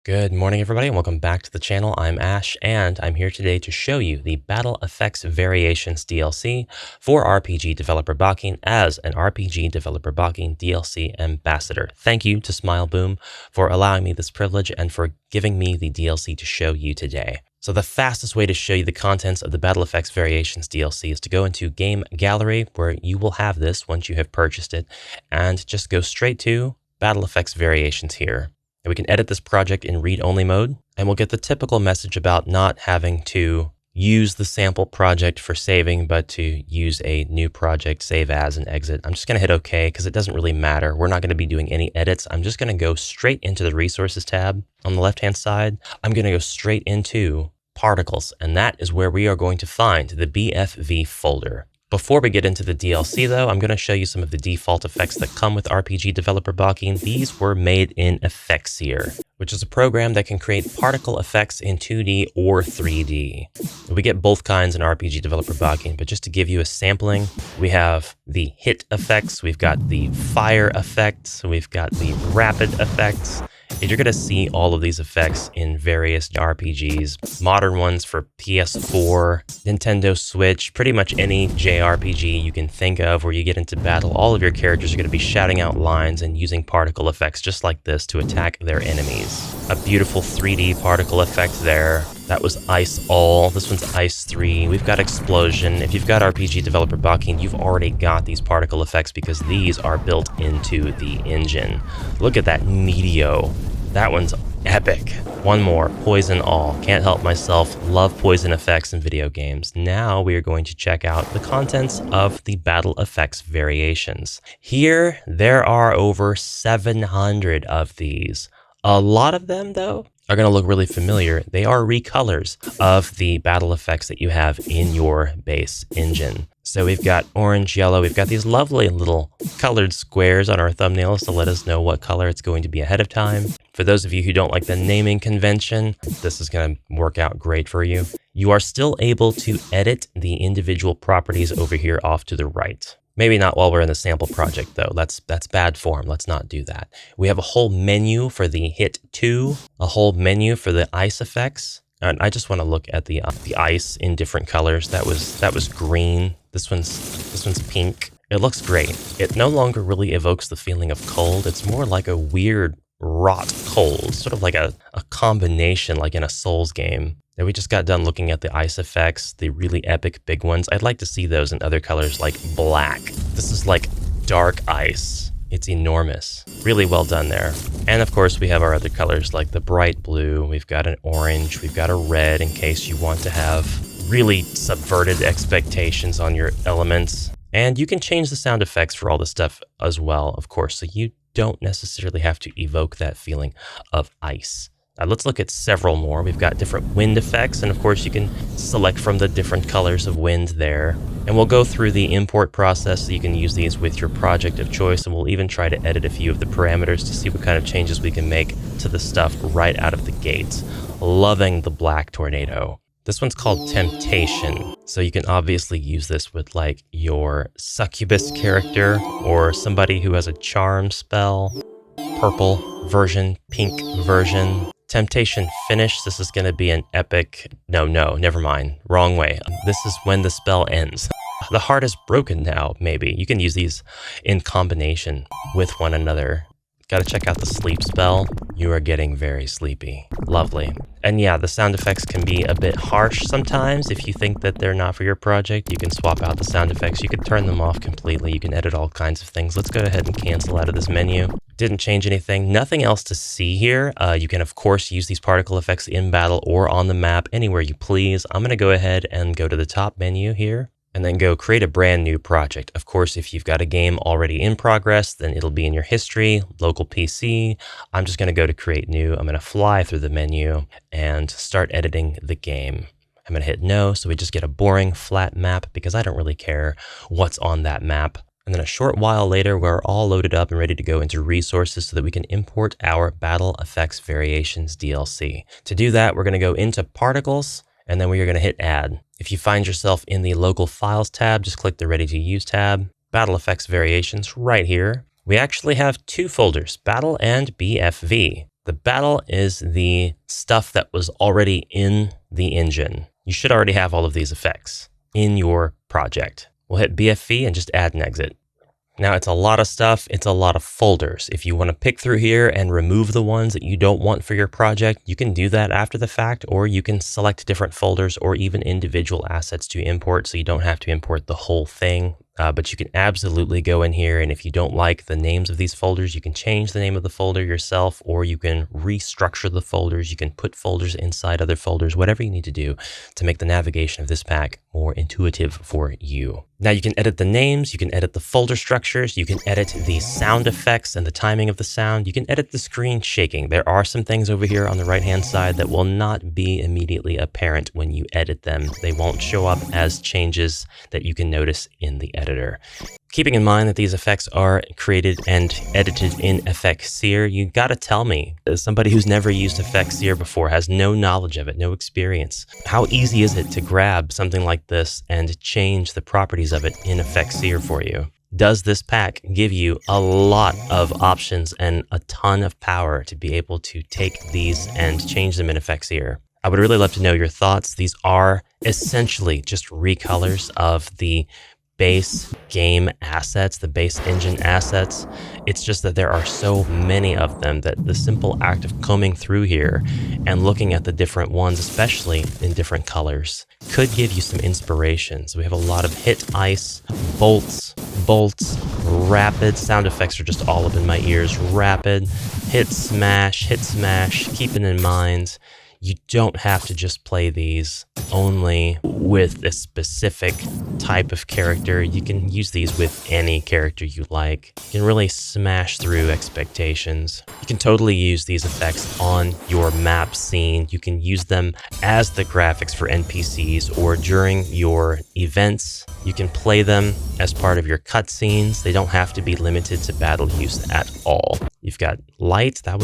Good morning, everybody, and welcome back to the channel. I'm Ash, and I'm here today to show you the Battle Effects Variations DLC for RPG Developer Bakin as an RPG Developer Bakin DLC Ambassador. Thank you to SmileBoom for allowing me this privilege and for giving me the DLC to show you today. So the fastest way to show you the contents of the Battle Effects Variations DLC is to go into Game Gallery, where you will have this once you have purchased it, and just go straight to Battle Effects Variations here. And we can edit this project in read-only mode, and we'll get the typical message about not having to use the sample project for saving, but to use a new project, save as, and exit. I'm just going to hit OK because it doesn't really matter. We're not going to be doing any edits. I'm just going to go straight into the Resources tab on the left-hand side. I'm going to go straight into Particles, and that is where we are going to find the BFV folder. Before we get into the DLC, though, I'm going to show you some of the default effects that come with RPG Developer Bakin. These were made in Effectsier, which is a program that can create particle effects in 2D or 3D. We get both kinds in RPG Developer Bakin, but just to give you a sampling, we have the hit effects, we've got the fire effects, we've got the rapid effects. And you're going to see all of these effects in various RPGs, modern ones for PS4, Nintendo Switch, pretty much any JRPG you can think of where you get into battle. All of your characters are going to be shouting out lines and using particle effects just like this to attack their enemies. A beautiful 3D particle effect there. That was Ice All. This one's Ice 3. We've got Explosion. If you've got RPG Developer Bakin, you've already got these particle effects because these are built into the engine. Look at that Meteor. That one's epic. One more, Poison All. Can't help myself. Love poison effects in video games. Now we are going to check out the contents of the Battle Effects Variations. Here, there are over 700 of these. A lot of them, though, are going to look really familiar. They are recolors of the battle effects that you have in your base engine. So we've got orange, yellow. We've got these lovely little colored squares on our thumbnails to let us know what color it's going to be ahead of time. For those of you who don't like the naming convention, this is going to work out great for you. You are still able to edit the individual properties over here off to the right. Maybe not while we're in the sample project, though. That's bad form. Let's not do that. We have a whole menu for the Hit 2, a whole menu for the ice effects. And I just want to look at the ice in different colors. That was green. This one's pink. It looks great. It no longer really evokes the feeling of cold. It's more like a weird rot cold, sort of like a combination like in a Souls game. And we just got done looking at the ice effects, the really epic big ones. I'd like to see those in other colors like black. This is like dark ice. It's enormous. Really well done there. And of course we have our other colors like the bright blue. We've got an orange. We've got a red in case you want to have really subverted expectations on your elements. And you can change the sound effects for all this stuff as well, of course. So you don't necessarily have to evoke that feeling of ice. Let's look at several more. We've got different wind effects, and of course you can select from the different colors of wind there. And we'll go through the import process so you can use these with your project of choice, and we'll even try to edit a few of the parameters to see what kind of changes we can make to the stuff right out of the gate. Loving the black tornado. This one's called Temptation, so you can obviously use this with like your succubus character or somebody who has a charm spell. Purple version, pink version. Temptation finish. This is going to be an epic. No, never mind. Wrong way. This is when the spell ends. The heart is broken now, maybe. You can use these in combination with one another. Got to check out the sleep spell. You are getting very sleepy. Lovely. And yeah, the sound effects can be a bit harsh sometimes. If you think that they're not for your project, you can swap out the sound effects. You can turn them off completely. You can edit all kinds of things. Let's go ahead and cancel out of this menu. Didn't change anything. Nothing else to see here. You can, of course, use these particle effects in battle or on the map, anywhere you please. I'm going to go ahead and go to the top menu here and then go create a brand new project. Of course, if you've got a game already in progress, then it'll be in your history, local PC. I'm just going to go to create new. I'm going to fly through the menu and start editing the game. I'm going to hit no, so we just get a boring flat map because I don't really care what's on that map. And then a short while later, we're all loaded up and ready to go into resources so that we can import our Battle Effects Variations DLC. To do that, we're going to go into Particles, and then we are going to hit Add. If you find yourself in the Local Files tab, just click the Ready to Use tab. Battle Effects Variations right here. We actually have two folders, Battle and BFV. The battle is the stuff that was already in the engine. You should already have all of these effects in your project. We'll hit BFV and just add and exit. Now it's a lot of stuff, it's a lot of folders. If you want to pick through here and remove the ones that you don't want for your project, you can do that after the fact, or you can select different folders or even individual assets to import so you don't have to import the whole thing. But you can absolutely go in here, and if you don't like the names of these folders, you can change the name of the folder yourself, or you can restructure the folders. You can put folders inside other folders, whatever you need to do to make the navigation of this pack more intuitive for you. Now you can edit the names, you can edit the folder structures, you can edit the sound effects and the timing of the sound, you can edit the screen shaking. There are some things over here on the right-hand side that will not be immediately apparent when you edit them. They won't show up as changes that you can notice in the editor. Keeping in mind that these effects are created and edited in Effectseer, you gotta tell me, as somebody who's never used Effectseer before, has no knowledge of it, no experience, how easy is it to grab something like this and change the properties of it in Effectseer for you? Does this pack give you a lot of options and a ton of power to be able to take these and change them in Effectseer? I would really love to know your thoughts. These are essentially just recolors of the base game assets, the base engine assets. It's just that there are so many of them that the simple act of combing through here and looking at the different ones, especially in different colors, could give you some inspiration. So we have a lot of hit, ice, bolts, rapid. Sound effects are just all up in my ears. Rapid, hit, smash, keeping in mind you don't have to just play these only with a specific type of character. You can use these with any character you like. You can really smash through expectations. You can totally use these effects on your map scene. You can use them as the graphics for NPCs or during your events. You can play them as part of your cutscenes. They don't have to be limited to battle use at all. You've got light. That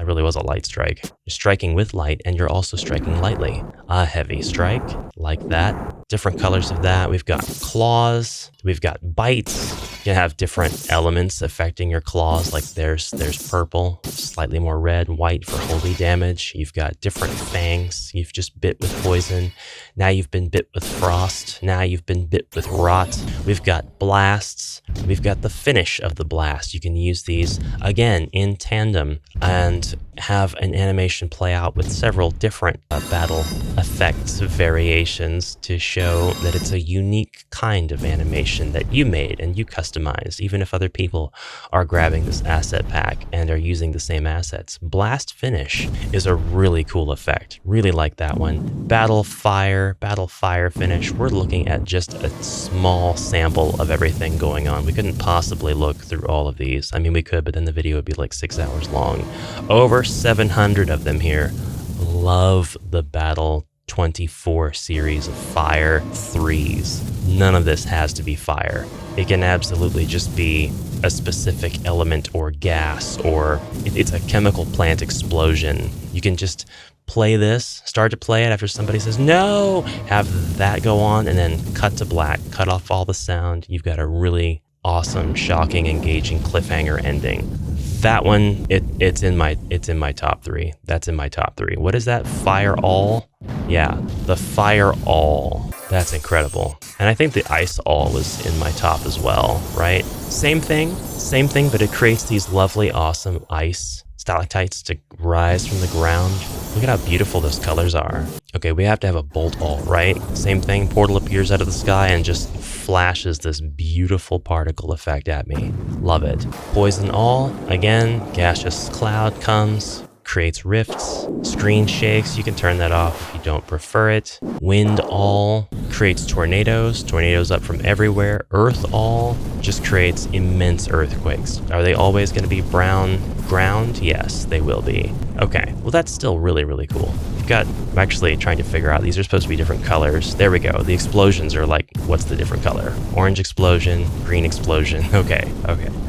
really was a light strike. You're striking with light and you're also striking lightly. A heavy strike like that. Different colors of that. We've got claws. We've got bites. You can have different elements affecting your claws. Like there's purple, slightly more red, white for holy damage. You've got different fangs. You've just bit with poison. Now you've been bit with frost. Now you've been bit with rot. We've got blasts. We've got the finish of the blast. You can use these again in tandem and have an animation play out with several different battle effects variations to show that it's a unique kind of animation that you made and you customized, even if other people are grabbing this asset pack and are using the same assets. Blast finish is a really cool effect. Really like that one. Battle fire finish. We're looking at just a small sample of everything going on. We couldn't possibly look through all of these. I mean, we could, but then the video would be like 6 hours long. Over 700 of them here. Love the Battle 24 series of fire 3s. None of this has to be fire. It can absolutely just be a specific element or gas, or it's a chemical plant explosion. You can just play this, start to play it after somebody says no, have that go on, and then cut to black, cut off all the sound. You've got a really awesome, shocking, engaging cliffhanger ending. That one, it's in my top 3. That's in my top 3. What is that? Fire all? Yeah, the fire all. That's incredible. And I think the ice all was in my top as well, right? Same thing, but it creates these lovely, awesome ice stalactites to rise from the ground. Look at how beautiful those colors are. Okay, we have to have a bolt all, right? Same thing, portal appears out of the sky and just flashes this beautiful particle effect at me. Love it. Poison all, again, gaseous cloud comes, creates rifts, screen shakes, you can turn that off if you don't prefer it. Wind all creates tornadoes up from everywhere. Earth all just creates immense earthquakes. Are they always going to be brown ground? Yes, they will be. Okay, well that's still really, really cool. I'm actually trying to figure out, these are supposed to be different colors. There we go. The explosions are like, what's the different color? Orange explosion, green explosion. Okay.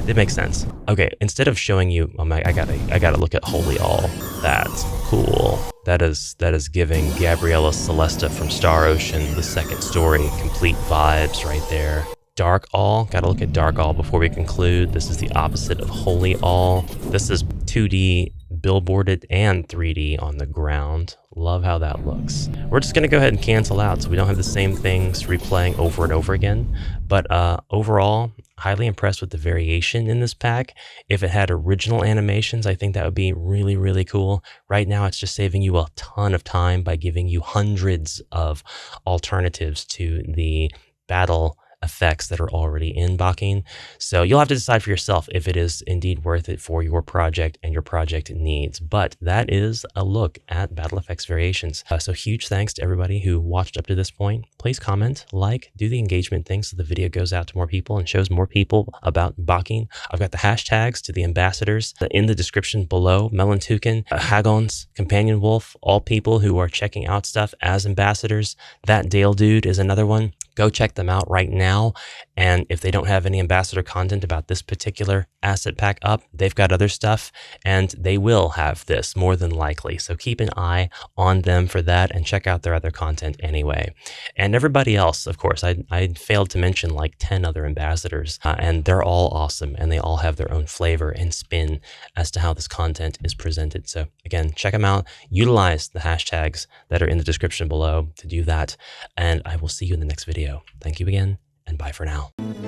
It makes sense. Okay, instead of showing you, I gotta look at Holy All. That's cool. That is giving Gabriella Celesta from Star Ocean, the second story, complete vibes right there. Dark All, gotta look at Dark All before we conclude. This is the opposite of Holy All. This is 2D billboarded and 3D on the ground. Love how that looks. We're just going to go ahead and cancel out so we don't have the same things replaying over and over again. But overall, highly impressed with the variation in this pack. If it had original animations, I think that would be really, really cool. Right now, it's just saving you a ton of time by giving you hundreds of alternatives to the battle effects that are already in Bakin. So you'll have to decide for yourself if it is indeed worth it for your project and your project needs. But that is a look at battle effects variations. So huge thanks to everybody who watched up to this point. Please comment, like, do the engagement thing so the video goes out to more people and shows more people about Bakin. I've got the hashtags to the ambassadors in the description below. Melantukin, Hagons, Companion Wolf, all people who are checking out stuff as ambassadors. That Dale dude is another one. Go check them out right now. And if they don't have any ambassador content about this particular asset pack up, they've got other stuff and they will have this more than likely. So keep an eye on them for that and check out their other content anyway. And everybody else, of course, I failed to mention like 10 other ambassadors and they're all awesome and they all have their own flavor and spin as to how this content is presented. So again, check them out, utilize the hashtags that are in the description below to do that. And I will see you in the next video. Thank you again, and bye for now.